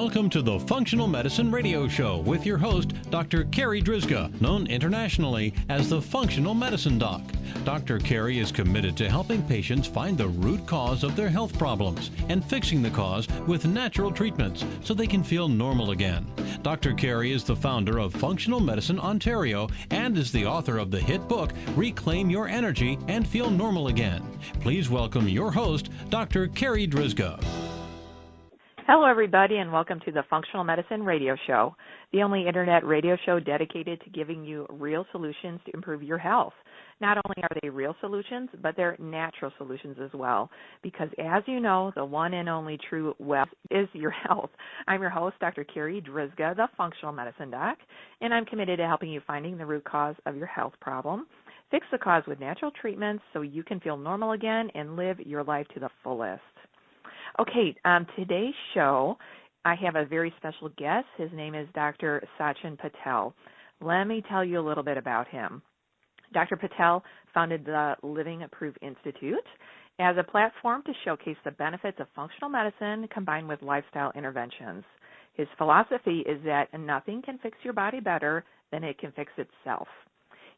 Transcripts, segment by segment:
Welcome to the Functional Medicine Radio Show with your host, Dr. Carri Drzyzga, known internationally as the Functional Medicine Doc. Dr. Carri is committed to helping patients find the root cause of their health problems and fixing the cause with natural treatments so they can feel normal again. Dr. Carri is the founder of Functional Medicine Ontario and is the author of the hit book, Reclaim Your Energy and Feel Normal Again. Please welcome your host, Dr. Carri Drzyzga. Hello, everybody, and welcome to the Functional Medicine Radio Show, the only internet radio show dedicated to giving you real solutions to improve your health. Not only are they real solutions, but they're natural solutions as well, because as you know, the one and only true wealth is your health. I'm your host, Dr. Carri Drzyzga, the Functional Medicine Doc, and I'm committed to helping you finding the root cause of your health problem, fix the cause with natural treatments so you can feel normal again and live your life to the fullest. Okay, today's show, I have a very special guest. His name is Dr. Sachin Patel. Let me tell you a little bit about him. Dr. Patel founded the Living Proof Institute as a platform to showcase the benefits of functional medicine combined with lifestyle interventions. His philosophy is that nothing can fix your body better than it can fix itself.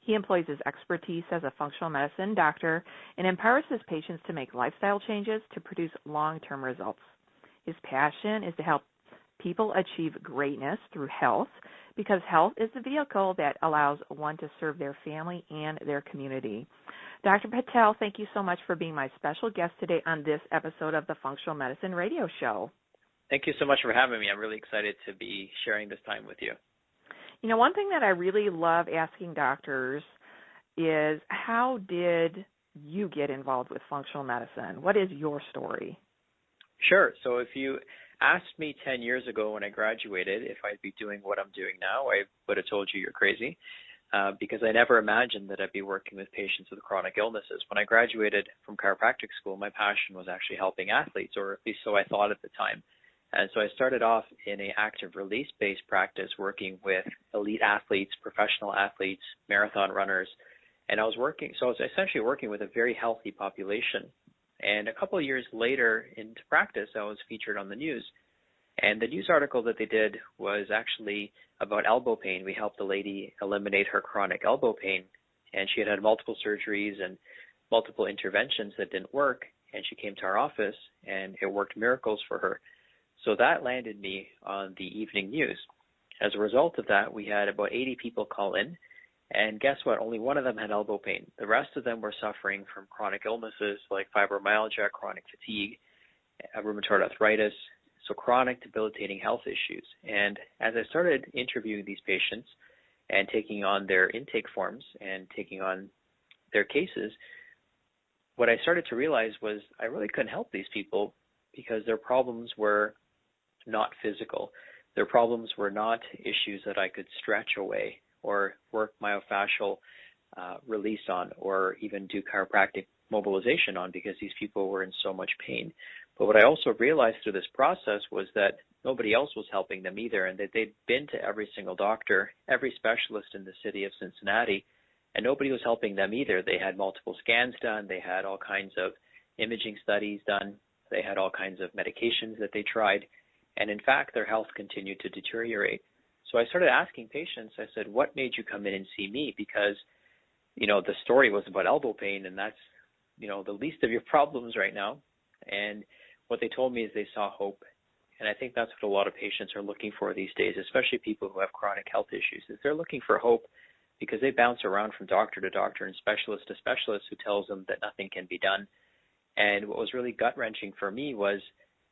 He employs his expertise as a functional medicine doctor and empowers his patients to make lifestyle changes to produce long-term results. His passion is to help people achieve greatness through health because health is the vehicle that allows one to serve their family and their community. Dr. Patel, thank you so much for being my special guest today on this episode of the Functional Medicine Radio Show. Thank you so much for having me. I'm really excited to be sharing this time with you. You know, one thing that I really love asking doctors is, how did you get involved with functional medicine? What is your story? Sure. So if you asked me 10 years ago when I graduated if I'd be doing what I'm doing now, I would have told you you're crazy because I never imagined that I'd be working with patients with chronic illnesses. When I graduated from chiropractic school, my passion was actually helping athletes, or at least so I thought at the time. And so I started off in an active release-based practice working with elite athletes, professional athletes, marathon runners. And I was essentially working with a very healthy population. And a couple of years later into practice, I was featured on the news. And the news article that they did was actually about elbow pain. We helped a lady eliminate her chronic elbow pain. And she had had multiple surgeries and multiple interventions that didn't work. And she came to our office, and it worked miracles for her. So that landed me on the evening news. As a result of that, we had about 80 people call in, and guess what? Only one of them had elbow pain. The rest of them were suffering from chronic illnesses like fibromyalgia, chronic fatigue, rheumatoid arthritis, so chronic debilitating health issues. And as I started interviewing these patients and taking on their intake forms and taking on their cases, what I started to realize was I really couldn't help these people because their problems were not physical. Their problems were not issues that I could stretch away or work myofascial release on or even do chiropractic mobilization on because these people were in so much pain. But what I also realized through this process was that nobody else was helping them either, and that they'd been to every single doctor, every specialist in the city of Cincinnati, and nobody was helping them either. They had multiple scans done. They had all kinds of imaging studies done. They had all kinds of medications that they tried. And in fact, their health continued to deteriorate. So I started asking patients, I said, what made you come in and see me? Because, the story was about elbow pain, and that's, the least of your problems right now. And what they told me is they saw hope. And I think that's what a lot of patients are looking for these days, especially people who have chronic health issues, is they're looking for hope because they bounce around from doctor to doctor and specialist to specialist who tells them that nothing can be done. And what was really gut-wrenching for me was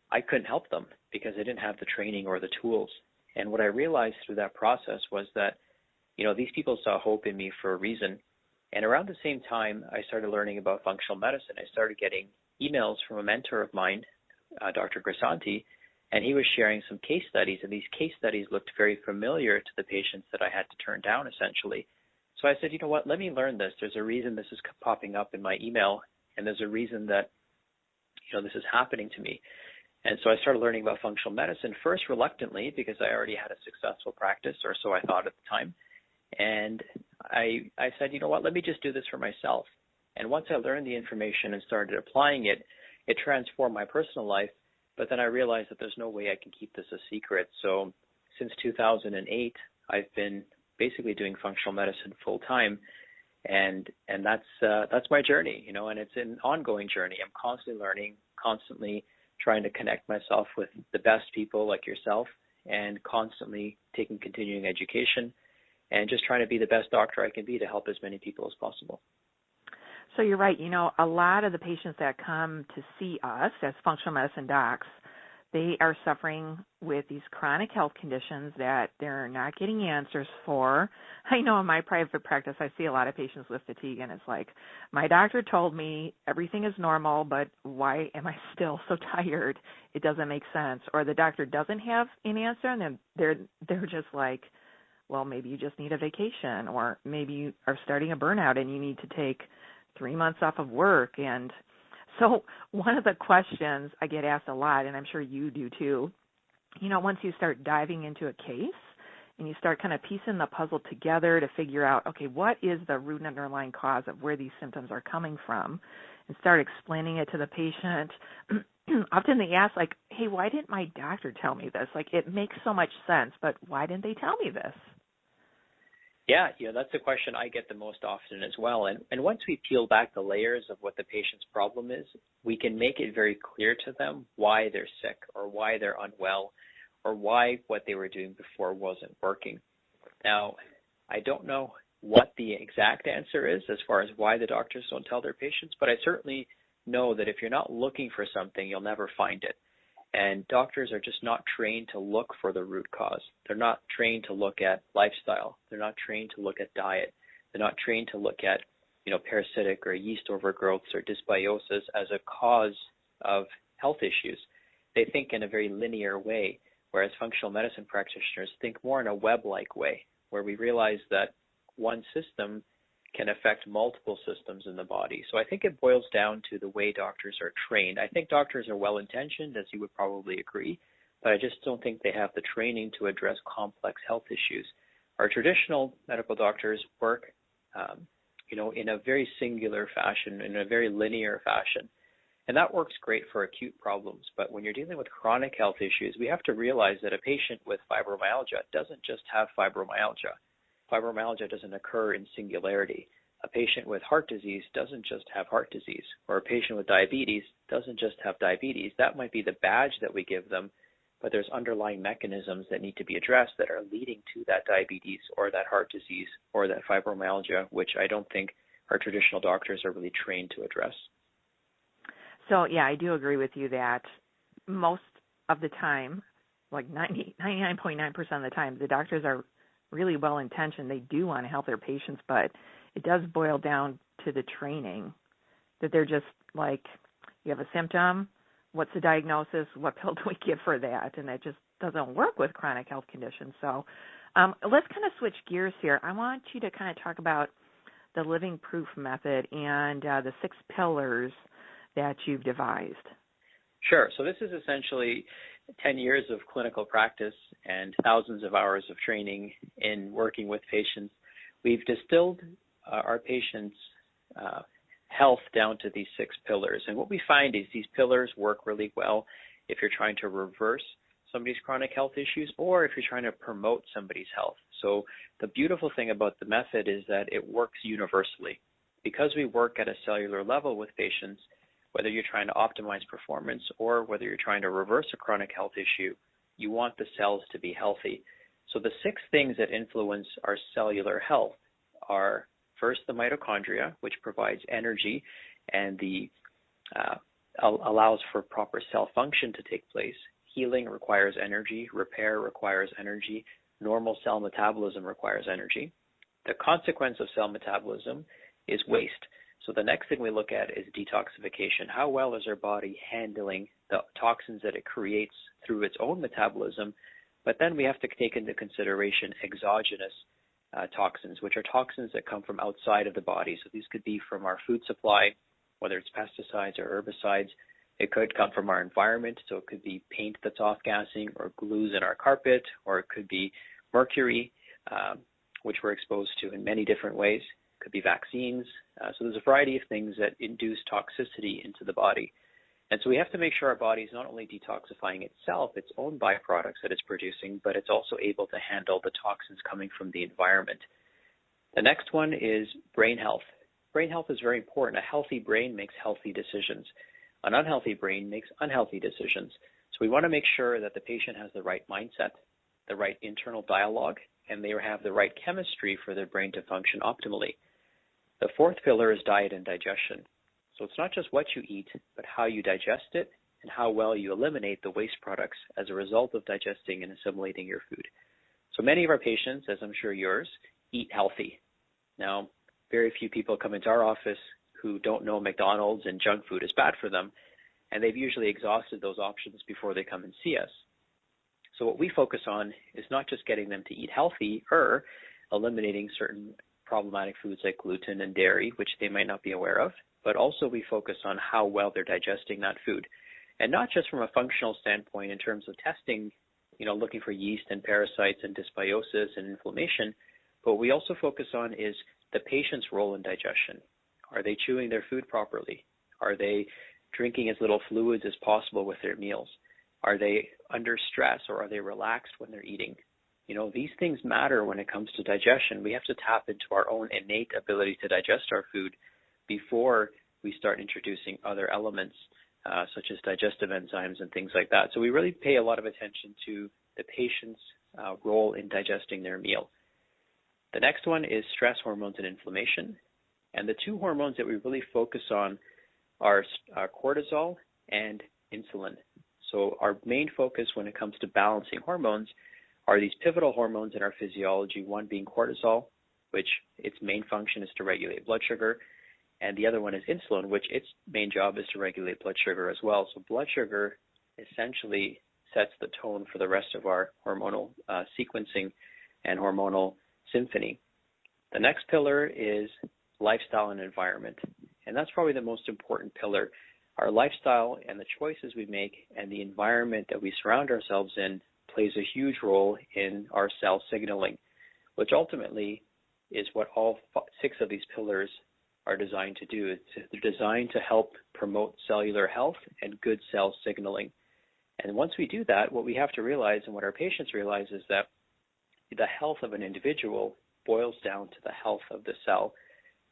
I couldn't help them because I didn't have the training or the tools. And what I realized through that process was that, these people saw hope in me for a reason. And around the same time, I started learning about functional medicine. I started getting emails from a mentor of mine, Dr. Grisanti, and he was sharing some case studies. And these case studies looked very familiar to the patients that I had to turn down, essentially. So I said, you know what, let me learn this. There's a reason this is popping up in my email, and there's a reason that this is happening to me. And so I started learning about functional medicine, first reluctantly because I already had a successful practice, or so I thought at the time. And I said, you know what, let me just do this for myself. And once I learned the information and started applying it, it transformed my personal life But then I realized that there's no way I can keep this a secret. So since 2008, I've been basically doing functional medicine full time, and that's my journey, and it's an ongoing journey. I'm constantly learning, constantly trying to connect myself with the best people like yourself, and constantly taking continuing education, and just trying to be the best doctor I can be to help as many people as possible. So you're right. A lot of the patients that come to see us as functional medicine docs, they are suffering with these chronic health conditions that they're not getting answers for. I know in my private practice, I see a lot of patients with fatigue, and it's like, my doctor told me everything is normal, but why am I still so tired? It doesn't make sense. Or the doctor doesn't have an answer, and then they're just like, well, maybe you just need a vacation, or maybe you are starting a burnout and you need to take 3 months off of work. And so one of the questions I get asked a lot, and I'm sure you do too, once you start diving into a case and you start kind of piecing the puzzle together to figure out, okay, what is the root and underlying cause of where these symptoms are coming from, and start explaining it to the patient, often they ask, like, hey, why didn't my doctor tell me this? Like, it makes so much sense, but why didn't they tell me this? Yeah, that's a question I get the most often as well. And once we peel back the layers of what the patient's problem is, we can make it very clear to them why they're sick, or why they're unwell, or why what they were doing before wasn't working. Now, I don't know what the exact answer is as far as why the doctors don't tell their patients, but I certainly know that if you're not looking for something, you'll never find it. And doctors are just not trained to look for the root cause. They're not trained to look at lifestyle. They're not trained to look at diet. They're not trained to look at, parasitic or yeast overgrowths or dysbiosis as a cause of health issues. They think in a very linear way, whereas functional medicine practitioners think more in a web-like way, where we realize that one system can affect multiple systems in the body. So I think it boils down to the way doctors are trained. I think doctors are well-intentioned, as you would probably agree, but I just don't think they have the training to address complex health issues. Our traditional medical doctors work, in a very singular fashion, in a very linear fashion. And that works great for acute problems. But when you're dealing with chronic health issues, we have to realize that a patient with fibromyalgia doesn't just have fibromyalgia. Fibromyalgia doesn't occur in singularity. A patient with heart disease doesn't just have heart disease, or a patient with diabetes doesn't just have diabetes. That might be the badge that we give them, but there's underlying mechanisms that need to be addressed that are leading to that diabetes or that heart disease or that fibromyalgia, which I don't think our traditional doctors are really trained to address. So, yeah, I do agree with you that most of the time, like 99.9% of the time, the doctors are really well-intentioned. They do want to help their patients, but it does boil down to the training, that they're just like, you have a symptom, what's the diagnosis, what pill do we give for that? And it just doesn't work with chronic health conditions. So let's kind of switch gears here. I want you to kind of talk about the living proof method and the 6 pillars that you've devised. Sure. So this is essentially 10 years of clinical practice and thousands of hours of training in working with patients. We've distilled our patients' health down to these 6 pillars. And what we find is these pillars work really well if you're trying to reverse somebody's chronic health issues or if you're trying to promote somebody's health. So the beautiful thing about the method is that it works universally. Because we work at a cellular level with patients, whether you're trying to optimize performance or whether you're trying to reverse a chronic health issue, you want the cells to be healthy. So the 6 things that influence our cellular health are, first, the mitochondria, which provides energy and allows for proper cell function to take place. Healing requires energy. Repair requires energy. Normal cell metabolism requires energy. The consequence of cell metabolism is waste. So the next thing we look at is detoxification. How well is our body handling the toxins that it creates through its own metabolism? But then we have to take into consideration exogenous toxins, which are toxins that come from outside of the body. So these could be from our food supply, whether it's pesticides or herbicides. It could come from our environment, so it could be paint that's off-gassing or glues in our carpet, or it could be mercury, which we're exposed to in many different ways. It could be vaccines. So there's a variety of things that induce toxicity into the body. And so we have to make sure our body is not only detoxifying itself, its own byproducts that it's producing, but it's also able to handle the toxins coming from the environment. The next one is brain health. Brain health is very important. A healthy brain makes healthy decisions. An unhealthy brain makes unhealthy decisions. So we want to make sure that the patient has the right mindset, the right internal dialogue, and they have the right chemistry for their brain to function optimally. The fourth pillar is diet and digestion. So it's not just what you eat, but how you digest it and how well you eliminate the waste products as a result of digesting and assimilating your food. So many of our patients, as I'm sure yours, eat healthy. Now, very few people come into our office who don't know McDonald's and junk food is bad for them, and they've usually exhausted those options before they come and see us. So what we focus on is not just getting them to eat healthy or eliminating certain problematic foods like gluten and dairy, which they might not be aware of, but also we focus on how well they're digesting that food. And not just from a functional standpoint in terms of testing, looking for yeast and parasites and dysbiosis and inflammation, but what we also focus on is the patient's role in digestion. Are they chewing their food properly? Are they drinking as little fluids as possible with their meals? Are they under stress or are they relaxed when they're eating? These things matter when it comes to digestion. We have to tap into our own innate ability to digest our food before we start introducing other elements such as digestive enzymes and things like that. So we really pay a lot of attention to the patient's role in digesting their meal. The next one is stress hormones and inflammation. And the two hormones that we really focus on are cortisol and insulin. So our main focus when it comes to balancing hormones are these pivotal hormones in our physiology, one being cortisol, which its main function is to regulate blood sugar, and the other one is insulin, which its main job is to regulate blood sugar as well. So blood sugar essentially sets the tone for the rest of our hormonal sequencing and hormonal symphony. The next pillar is lifestyle and environment, and that's probably the most important pillar. Our lifestyle and the choices we make and the environment that we surround ourselves in plays a huge role in our cell signaling, which ultimately is what all 6 of these pillars are designed to do. They're designed to help promote cellular health and good cell signaling. And once we do that, what we have to realize and what our patients realize is that the health of an individual boils down to the health of the cell,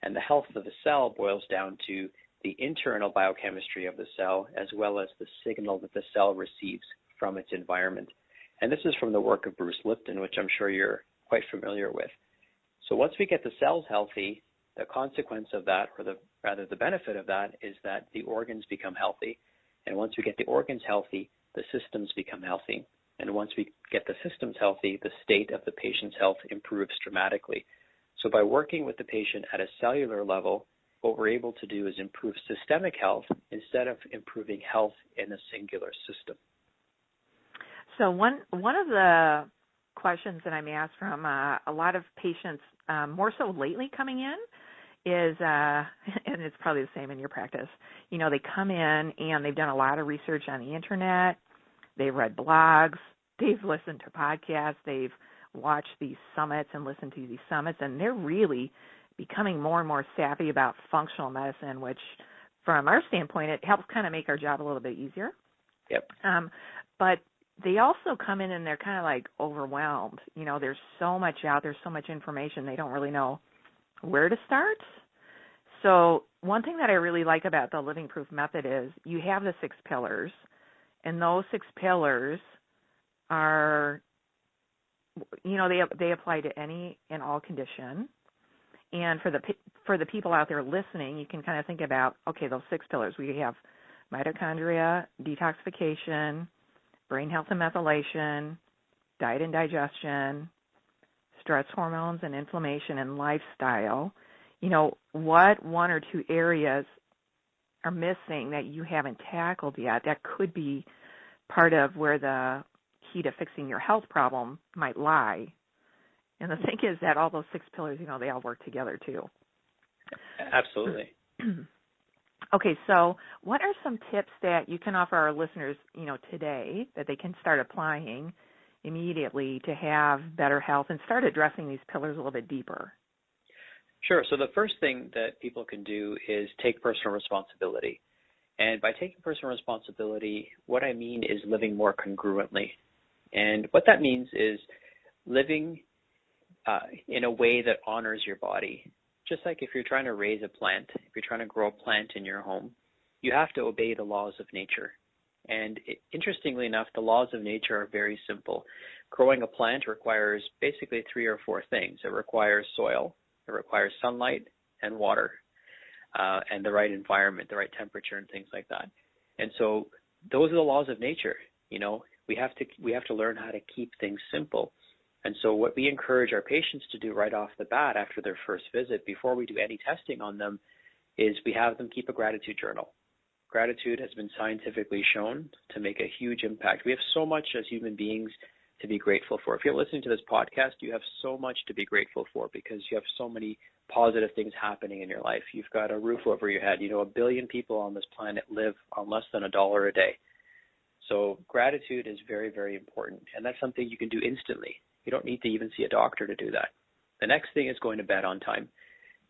and the health of the cell boils down to the internal biochemistry of the cell as well as the signal that the cell receives from its environment. And this is from the work of Bruce Lipton, which I'm sure you're quite familiar with. So once we get the cells healthy, the consequence of that, or the benefit of that, is that the organs become healthy. And once we get the organs healthy, the systems become healthy. And once we get the systems healthy, the state of the patient's health improves dramatically. So by working with the patient at a cellular level, what we're able to do is improve systemic health instead of improving health in a singular system. So one of the questions that I'm asked from a lot of patients, more so lately coming in, is, and it's probably the same in your practice, they come in and they've done a lot of research on the internet, they've read blogs, they've listened to podcasts, they've watched these summits and listened to these summits, and they're really becoming more and more savvy about functional medicine, which from our standpoint, it helps kind of make our job a little bit easier. Yep. But they also come in and they're kind of like overwhelmed. There's so much out there, so much information, they don't really know where to start. So one thing that I really like about the Living Proof method is you have the 6 pillars, and those 6 pillars are, they apply to any and all condition. And for the people out there listening, you can kind of think about, okay, those 6 pillars. We have mitochondria, detoxification, brain health and methylation, diet and digestion, stress hormones and inflammation, and lifestyle. What 1 or 2 areas are missing that you haven't tackled yet that could be part of where the key to fixing your health problem might lie? And the thing is that all those 6 pillars, they all work together too. Absolutely. Okay, so what are some tips that you can offer our listeners, today that they can start applying immediately to have better health and start addressing these pillars a little bit deeper? Sure. So the first thing that people can do is take personal responsibility. And by taking personal responsibility, what I mean is living more congruently. And what that means is living in a way that honors your body. Just like if you're trying to raise a plant, if you're trying to grow a plant in your home, you have to obey the laws of nature. And interestingly enough, the laws of nature are very simple. Growing a plant requires basically 3 or 4 things. It requires soil, it requires sunlight and water, and the right environment, the right temperature, and things like that. And so those are the laws of nature. You know, we have to learn how to keep things simple. And so what we encourage our patients to do right off the bat after their first visit, before we do any testing on them, is we have them keep a gratitude journal. Gratitude has been scientifically shown to make a huge impact. We have so much as human beings to be grateful for. If you're listening to this podcast, you have so much to be grateful for because you have so many positive things happening in your life. You've got a roof over your head. You know, 1 billion people on this planet live on less than $1 a day. So gratitude is very, very important. And that's something you can do instantly. You don't need to even see a doctor to do that. The next thing is going to bed on time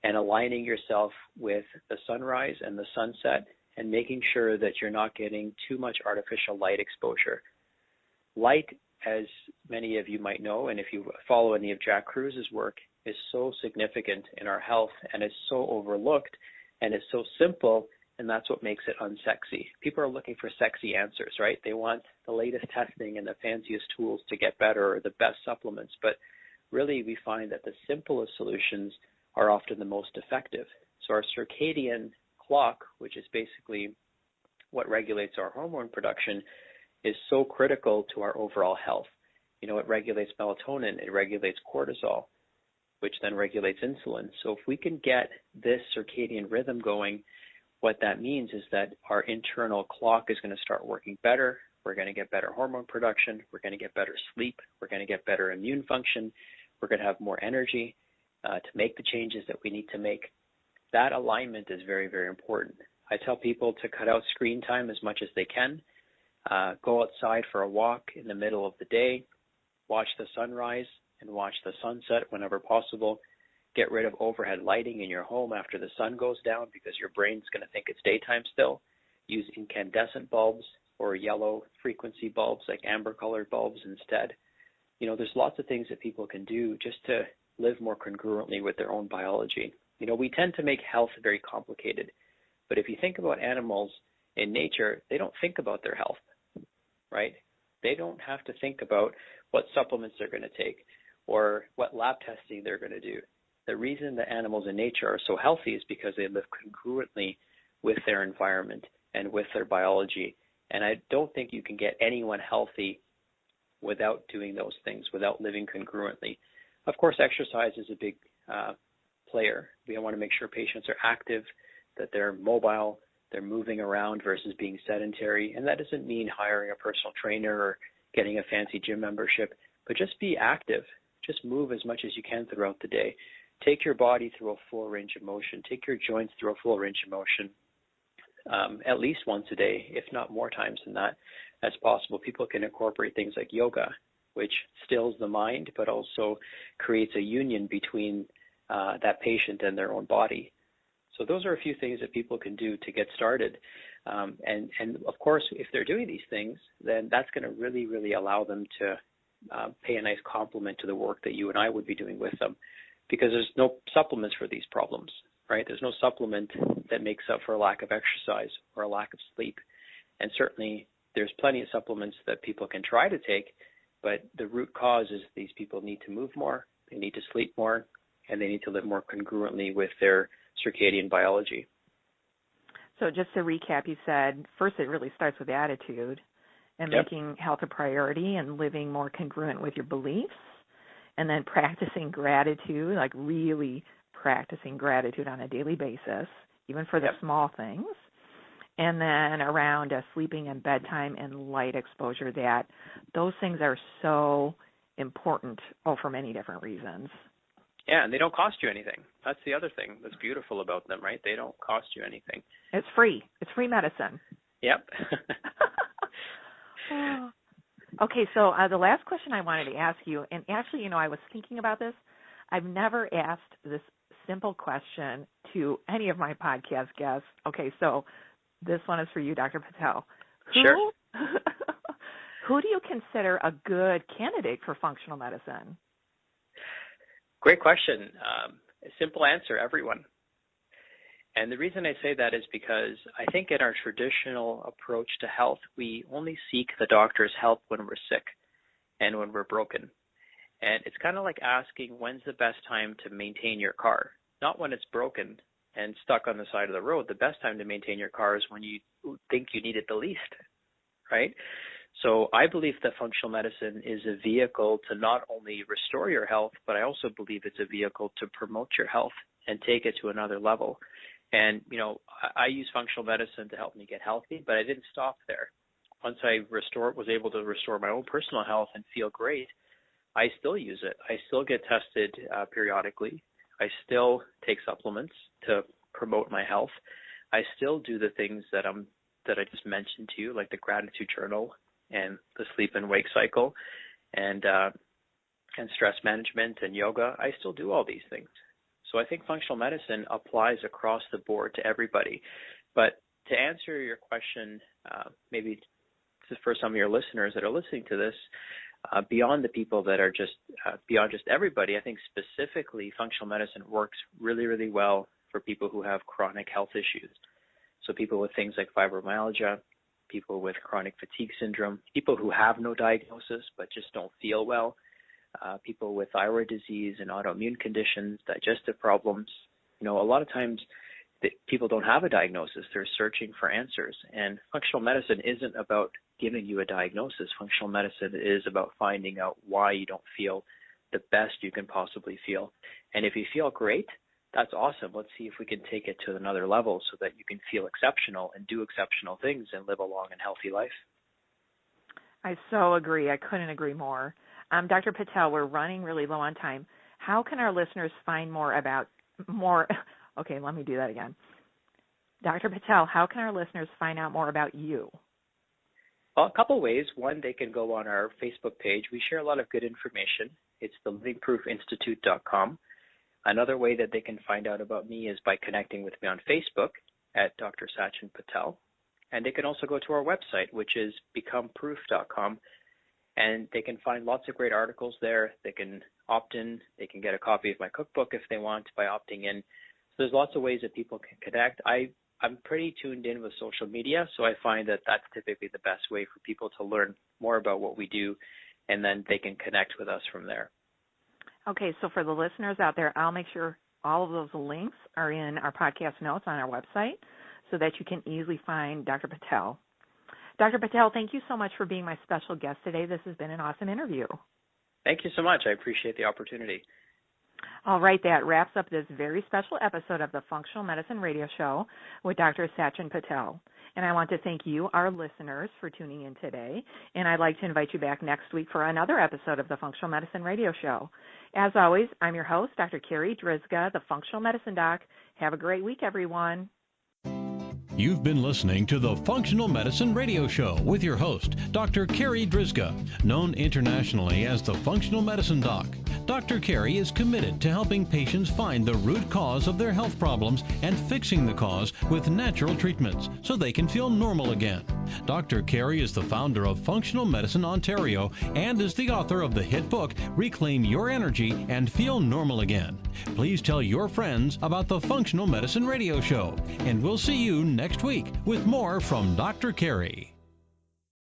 and aligning yourself with the sunrise and the sunset and making sure that you're not getting too much artificial light exposure. Light, as many of you might know, and if you follow any of Jack Kruse's work, is so significant in our health and is so overlooked and is so simple, and that's what makes it unsexy. People are looking for sexy answers, right? They want the latest testing and the fanciest tools to get better or the best supplements, but really we find that the simplest solutions are often the most effective. So our circadian clock, which is basically what regulates our hormone production, is so critical to our overall health. You know, it regulates melatonin, it regulates cortisol, which then regulates insulin. So if we can get this circadian rhythm going, what that means is that our internal clock is going to start working better. We're going to get better hormone production. We're going to get better sleep. We're going to get better immune function. We're going to have more energy to make the changes that we need to make. That alignment is very, very important. I tell people to cut out screen time as much as they can. Go outside for a walk in the middle of the day. Watch the sunrise and watch the sunset whenever possible. Get rid of overhead lighting in your home after the sun goes down because your brain's going to think it's daytime still. Use incandescent bulbs or yellow frequency bulbs like amber colored bulbs instead. You know, there's lots of things that people can do just to live more congruently with their own biology. You know, we tend to make health very complicated, but if you think about animals in nature, they don't think about their health, right? They don't have to think about what supplements they're going to take or what lab testing they're going to do. The reason that animals in nature are so healthy is because they live congruently with their environment and with their biology. And I don't think you can get anyone healthy without doing those things, without living congruently. Of course, exercise is a big player. We want to make sure patients are active, that they're mobile, they're moving around versus being sedentary. And that doesn't mean hiring a personal trainer or getting a fancy gym membership, but just be active. Just move as much as you can throughout the day. Take your body through a full range of motion. Take your joints through a full range of motion at least once a day, if not more times than that as possible. People can incorporate things like yoga, which stills the mind, but also creates a union between that patient and their own body. So those are a few things that people can do to get started. And of course, if they're doing these things, then that's going to really, really allow them to pay a nice compliment to the work that you and I would be doing with them. Because there's no supplements for these problems, right? There's no supplement that makes up for a lack of exercise or a lack of sleep. And certainly there's plenty of supplements that people can try to take, but the root cause is these people need to move more, they need to sleep more, and they need to live more congruently with their circadian biology. So just to recap, you said first it really starts with attitude and making health a priority and living more congruent with your beliefs. And then practicing gratitude, like really practicing gratitude on a daily basis, even for the small things. And then around sleeping and bedtime and light exposure, that those things are so important, for many different reasons. Yeah, and they don't cost you anything. That's the other thing that's beautiful about them, right? They don't cost you anything. It's free. It's free medicine. Yep. Okay, so the last question I wanted to ask you, and actually, you know, I was thinking about this. I've never asked this simple question to any of my podcast guests. Okay, so This one is for you, Dr. Patel. Sure. Who do you consider a good candidate for functional medicine? Great question. A simple answer, everyone. And the reason I say that is because I think in our traditional approach to health, we only seek the doctor's help when we're sick and when we're broken. And it's kind of like asking when's the best time to maintain your car, not when it's broken and stuck on the side of the road. The best time to maintain your car is when you think you need it the least, right? So I believe that functional medicine is a vehicle to not only restore your health, but I also believe it's a vehicle to promote your health and take it to another level. And, I use functional medicine to help me get healthy, but I didn't stop there. Once I was able to restore my own personal health and feel great, I still use it. I still get tested periodically. I still take supplements to promote my health. I still do the things that I just mentioned to you, like the gratitude journal and the sleep and wake cycle and stress management and yoga. I still do all these things. So I think functional medicine applies across the board to everybody. But to answer your question, maybe for some of your listeners that are listening to this, beyond the people that are beyond just everybody, I think specifically functional medicine works really, really well for people who have chronic health issues. So people with things like fibromyalgia, people with chronic fatigue syndrome, people who have no diagnosis but just don't feel well, people with thyroid disease and autoimmune conditions, digestive problems. A lot of times people don't have a diagnosis. They're searching for answers. And functional medicine isn't about giving you a diagnosis. Functional medicine is about finding out why you don't feel the best you can possibly feel. And if you feel great, that's awesome. Let's see if we can take it to another level so that you can feel exceptional and do exceptional things and live a long and healthy life. I so agree. I couldn't agree more. Dr. Patel, we're running really low on time. How can our listeners find okay, let me do that again. Dr. Patel, how can our listeners find out more about you? Well, a couple ways. One, they can go on our Facebook page. We share a lot of good information. It's thelivingproofinstitute.com. Another way that they can find out about me is by connecting with me on Facebook at Dr. Sachin Patel. And they can also go to our website, which is becomeproof.com. And they can find lots of great articles there. They can opt in. They can get a copy of my cookbook if they want by opting in. So there's lots of ways that people can connect. I'm pretty tuned in with social media, so I find that that's typically the best way for people to learn more about what we do, and then they can connect with us from there. Okay, so for the listeners out there, I'll make sure all of those links are in our podcast notes on our website so that you can easily find Dr. Patel. Dr. Patel, thank you so much for being my special guest today. This has been an awesome interview. Thank you so much. I appreciate the opportunity. All right, that wraps up this very special episode of the Functional Medicine Radio Show with Dr. Sachin Patel. And I want to thank you, our listeners, for tuning in today. And I'd like to invite you back next week for another episode of the Functional Medicine Radio Show. As always, I'm your host, Dr. Carri, Drzyzga, the Functional Medicine Doc. Have a great week, everyone. You've been listening to the Functional Medicine Radio Show with your host, Dr. Carri Drzyzga, known internationally as the Functional Medicine Doc. Dr. Carri is committed to helping patients find the root cause of their health problems and fixing the cause with natural treatments so they can feel normal again. Dr. Carri is the founder of Functional Medicine Ontario and is the author of the hit book, Reclaim Your Energy and Feel Normal Again. Please tell your friends about the Functional Medicine Radio Show, and we'll see you next week with more from Dr. Carri.